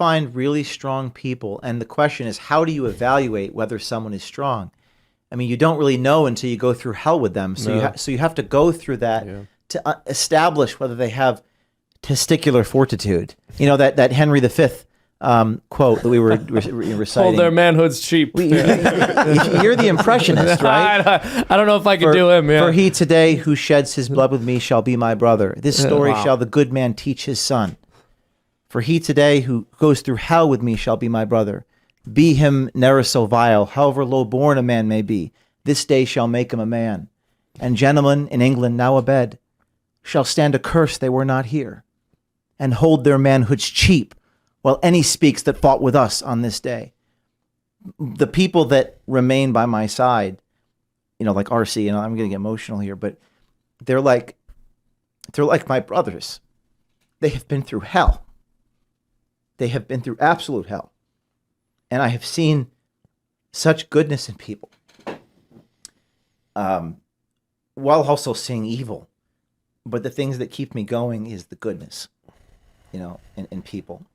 find really strong people, and the question is, how do you evaluate whether someone is strong? I mean, you don't really know until you go through hell with them. So you have to go through that to establish whether they have testicular fortitude. You know, that Henry V quote that we were reciting. Hold their manhoods cheap. You're the impressionist, right? I don't know if I could do him. Yeah. For he today who sheds his blood with me shall be my brother. This story shall the good man teach his son. For he today who goes through hell with me shall be my brother. Be him ne'er so vile, however low born a man may be, this day shall make him a man. And gentlemen in England now abed shall stand accurst they were not here, and hold their manhoods cheap, while any speaks that fought with us on this day. The people that remain by my side, you know, like RC, and I'm going to get emotional here, but they're like my brothers. They have been through hell. They have been through absolute hell. And I have seen such goodness in people, while also seeing evil. But the things that keep me going is the goodness, you know, in people.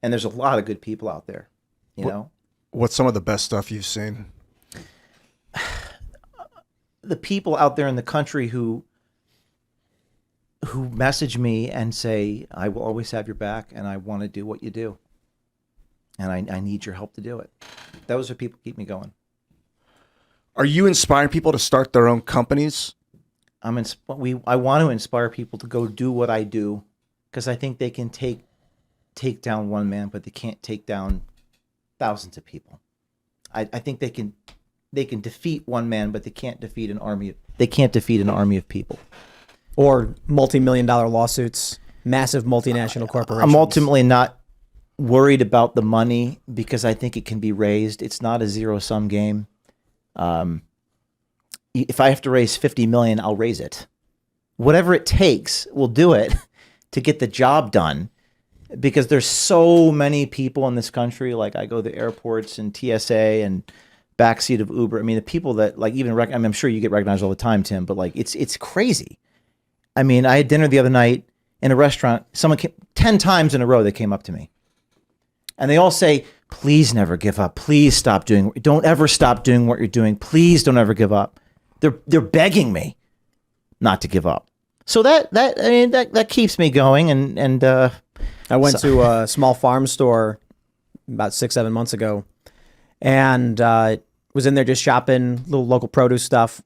And there's a lot of good people out there, you know. What's some of the best stuff you've seen? The people out there in the country who message me and say, I will always have your back and I want to do what you do. And I need your help to do it. Those are people who keep me going. Are you inspiring people to start their own companies? I want to inspire people to go do what I do, because I think they can take down one man, but they can't take down thousands of people. I think they can defeat one man, but they can't defeat an army. They can't defeat an army of people. Or multi-million-dollar lawsuits, massive multinational corporations. I'm ultimately not worried about the money because I think it can be raised. It's not a zero-sum game. If I have to raise 50 million, I'll raise it. Whatever it takes, we'll do it to get the job done. Because there's so many people in this country, like I go to airports and TSA and backseat of Uber. I mean, the people that like even, I'm sure you get recognized all the time, Tim, but like it's crazy. I mean, I had dinner the other night in a restaurant. Someone came 10 times in a row, they came up to me. And they all say, please never give up. Please don't ever stop doing what you're doing. Please don't ever give up. They're begging me not to give up. So that keeps me going. And I went to a small farm store about 6-7 months ago, and was in there just shopping little local produce stuff.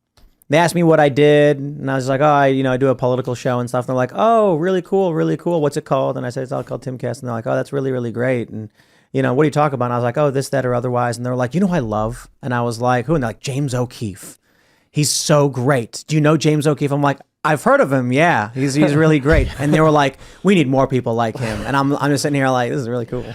They asked me what I did, and I was like, I do a political show and stuff. And they're like, oh, really cool, really cool. What's it called? And I said, it's all called Timcast. And they're like, oh, that's really, really great. And what do you talk about? And I was like, oh, this, that, or otherwise. And they're like, who I love? And I was like, who? And they're like, James O'Keefe. He's so great. Do you know James O'Keefe? I'm like, I've heard of him. Yeah, he's really great. And they were like, we need more people like him. And I'm just sitting here like, this is really cool.